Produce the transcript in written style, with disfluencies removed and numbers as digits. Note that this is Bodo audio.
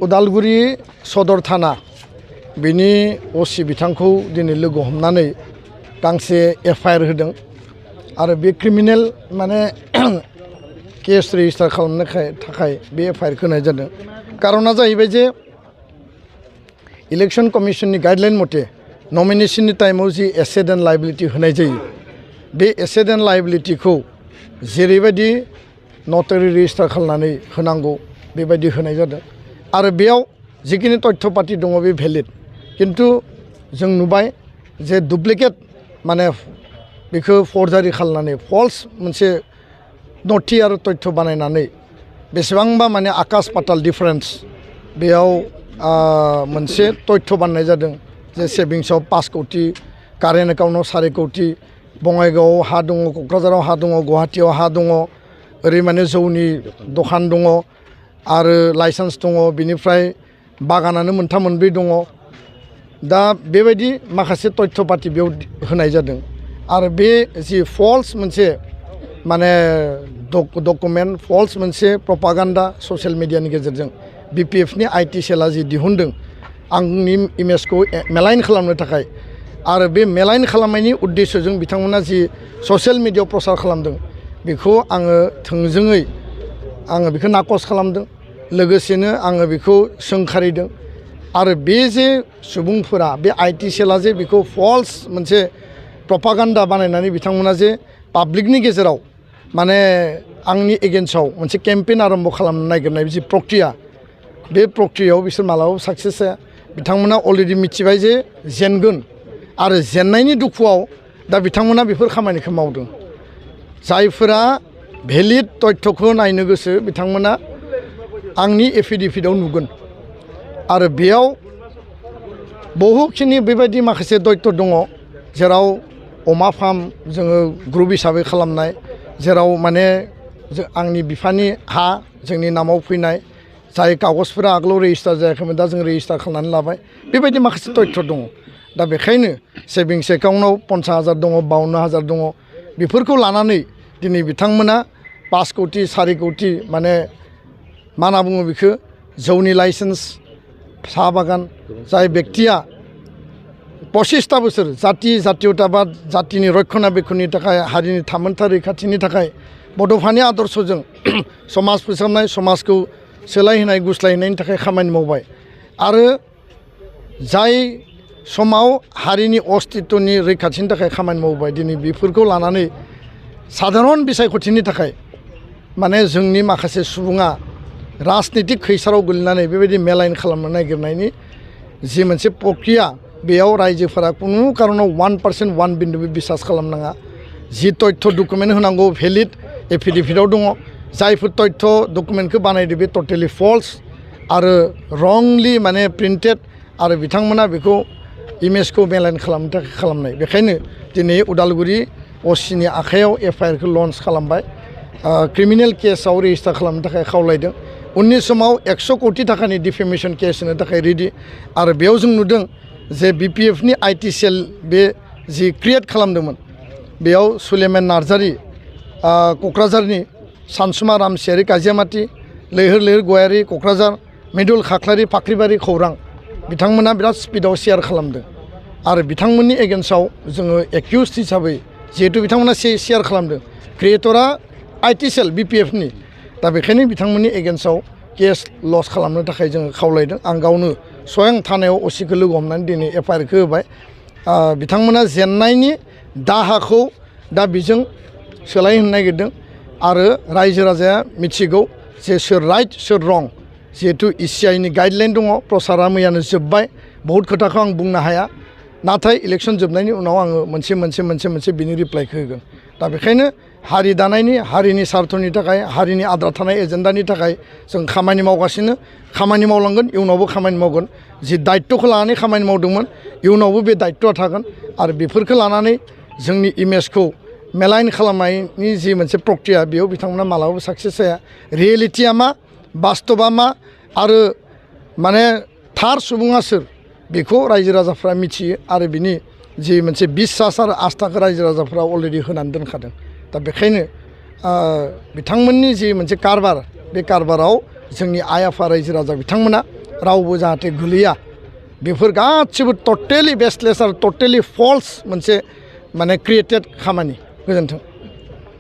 उदालगुरि सदर थाना बिनि ओसि बिथांखौ दिनै लोगो हमनानै गांसे एफआईआर होदों आरो बे क्रिमिनेल माने केस रेजिस्टार खालामनो थाखाय बे एफआईआर होनाय जादों। कारना जाहैबाय जे इलेक्शन कमिशननि गाइडलाइन मथे नमिनेशननि टाइमाव जि एसेट एन्ड लायबिलिटी होनाय जायो बे एसेट एन्ड लायबिलिटीखौ जेरैबायदि नटारि रेजिस्टार खालामनानै होनांगौ बेबायदि होनाय जादों आरो बेयाव जिखिनि तथ्य पाति दङ बे भेलिड किन्तु जों नुबाय जे डुप्लिकेट माने बेखौ फर्जारि खालामनानै फल्स मोनसे नथि आरो तथ्य बानायनानै बेसेबांबा माने आकाश पाताल डिफारेन्स बेयाव मोनसे तथ्य बानायनाय जादों जे सेभिंसआव 5 कोटी कारेन्ट एकाउन्टआव 4 कोटी बङाइगावआव हा दङ क'क्राझाराव हा दङ गुवाहाटीयाव हा दङ ओरै माने जौनि दखान दङ आरो लाइसेन्स दङ बिनिफ्राय बागानानो मोनथाम मोनब्रै दङ दा बेबायदि माखासे तथ्य पाति बेयाव होनाय जादों आरो बे जि फल्स मोनसे माने डकुमेन्ट फल्स मोनसे प्रपागान्डा ससियेल मिडियानि गेजेरजों बिपिएफनि आईटी सेलआ जि दिहुनदों आंनि इमेजखौ मेलाइन खालामनो थाखाय आरो बे मेलाइन खालामनायनि उद्देश्यजों बिथांमोना जि ससियेल मिडियायाव प्रसार खालामदों बेखौ आङो थोंजोङै आङो बेखौ नाकस खालामदों लोगोसेनो आङो बेखौ सोंखारिदों आरो बे जे सुबुंफोरा बे आईटी सेलआ जे बेखौ फल्स मोनसे प्रपागान्डा बानायनानै बिथांमोना जे पाब्लिकनि गेजेराव माने आंनि एगेन्स्टआव मोनसे केम्पेइन आरम्भ खालामनो नागिरनाय जि प्रक्रिया बे प्रक्रियायाव बिसोर मालाबाबो साक्सेस जाया बिथांमोना अलरेडि मिथिबाय जे जेनगोन आरो जेननायनि दुखुआव दा बिथांमोना बेफोर खामानिखौ मावदों जायफोरा भेलिड तथ्यखौ नायनो गोसो बिथांमोना आंनि एफिडेभिटआव नुगोन आरो बेयाव बहुखिनि बेबायदि माखासे तथ्य दङ जेराव अमा फार्म जोङो ग्रुप हिसाबै खालामनाय जेराव माने आंनि बिफानि हा जोंनि नामाव फैनाय जाय कागजफोरा आगोलाव रेजिस्टार जायाखैमोन दा जों रेजिस्टार खालामनानै लाबाय बेबायदि माखासे तथ्य दङ दा बेखायनो सेभिंस एकाउन्टआव 50,000 दङ 52,000 दङ बेफोरखौ लानानै दिनै बिथांमोना 5 कोटी 4 कोटी माने मा होनना बुङो बेखौ जौनि लाइसेन्स साहा बागान जाय बेक्तिया 25 बोसोर जातीयताबाद जातिनि रक्षणाबेक्षणनि थाखाय हारिनि थामोनथा रैखाथिनि थाखाय बड'फानि आदर्शजों समाज फोसाबनाय समाजखौ सोलायहोनाय गुस्लायहोनायनि थाखाय खामानि मावबाय आरो जाय समाव हारिनि अस्तित्वनि रैखाथिनि थाखाय खामानि मावबाय दिनै बेफोरखौ लानानै साधारन बिसायख'थिनि थाखाय माने जोंनि माखासे सुबुङा राजनितिक खैसाराव गोलैनानै बेबायदि मेलाइन खालामनो नागिरनायनि जि मोनसे प्रक्रिया बेयाव रायजोफोरा कुनु कारनाव 1% 1 बिन्दुबो बिसास खालामनाङा जि तथ्य डकुमेन्ट होनांगौ भेलिड एफिडेभिटआव दङ जायफोर तथ्य डकुमेन्टखौ बानायदो बे टटेलि फल्स आरो रंलि माने प्रिन्टेड आरो बिथांमोना बेखौ इमेजखौ मेलाइन खालामनो थाखाय खालामनाय बेखायनो दिनै उदालगुरि ओसिनि आखायाव एफआईआरखौ लन्च खालामबाय क्रिमिनेल केसाव रेजिस्टार खालामनो थाखाय खावलायदों उननि समाव 100 कोटी थाखानि डिफेमेशन केस होनो थाखाय रेडि आरो बेयाव जों नुदों जे बिपिएफनि आईटी सेल बे जि क्रिएट खालामदोंमोन बेयाव सुलेमान नार्जारी क'क्राझारनि सानसुमा रामसियारि काजियामाटी लैहोर लैहोर गयारी क'क्राझार मृदुल खाख्लारि फाख्रिबारि खौरां बिथांमोना बिराद स्पिडआव शेयार खालामदों आरो बिथांमोननि एगेन्स्टआव जोङो एक्यूज हिसाबै जिहेतु बिथांमोना शेयार खालामदों क्रिएटरा आईटी सेल बिपिएफनि दा बेखायनो बिथांमोननि एगेन्स्टआव केस लस खालामनो थाखाय जोङो खावलायदों आं गावनो स्वयं थानायाव ओसिखौ लोगो हमनानै दिनै एफआईआरखौ होबाय बिथांमोना जेननायनि दाहाखौ दा बिजों सोलायहोनो नागिरदों आरो रायजो राजाया मिथिगौ जे सोर राइट सोर रं जिहेतु इसिआईनि गाइडलाइन दङ प्रसारा मैयानो जोब्बाय बहुद खोथाखौ आं बुंनो हाया नाथाय इलेक्शन जोबनायनि उनाव आङो मोनसे बिनि रिप्लाइखौ होगोन दा बेखायनो हारि दानायनि हारिनि सार्थनि थाखाय हारिनि आद्रा थानाय एजेन्डानि थाखाय जों खामानि मावगासिनो खामानि मावलांगोन इयुनावबो खामानि मावगोन जि दायित्वखौ लानानै खामानि मावदोंमोन इयुनावबो बे दायित्वआ थागोन आरो बेफोरखौ लानानै जोंनि इमेजखौ मेलाइन खालामनायनि जि मोनसे प्रक्रिया बेयाव बिथांमोना मालाबाबो साक्सेस जाया रियेलिटिया मा बास्तबा मा आरो माने थार सुबुङा सोर बेखौ रायजो राजाफ्रा मिथियो आरो बिनि जि मोनसे बिश्वास आरो आस्थाखौ रायजो राजाफ्रा अलरेडि होनानै दोनखादों दा बेखायनो बिथांमोननि जि मोनसे कारबार बे कारबाराव जोंनि आइ आफा रायजो राजा बिथांमोना रावबो जाहाथे गोलैया बेफोर गासिबो टटेलि बेसलेस आरो टटेलि फल्स मोनसे माने क्रिएटेड खामानि गोजोन्थों।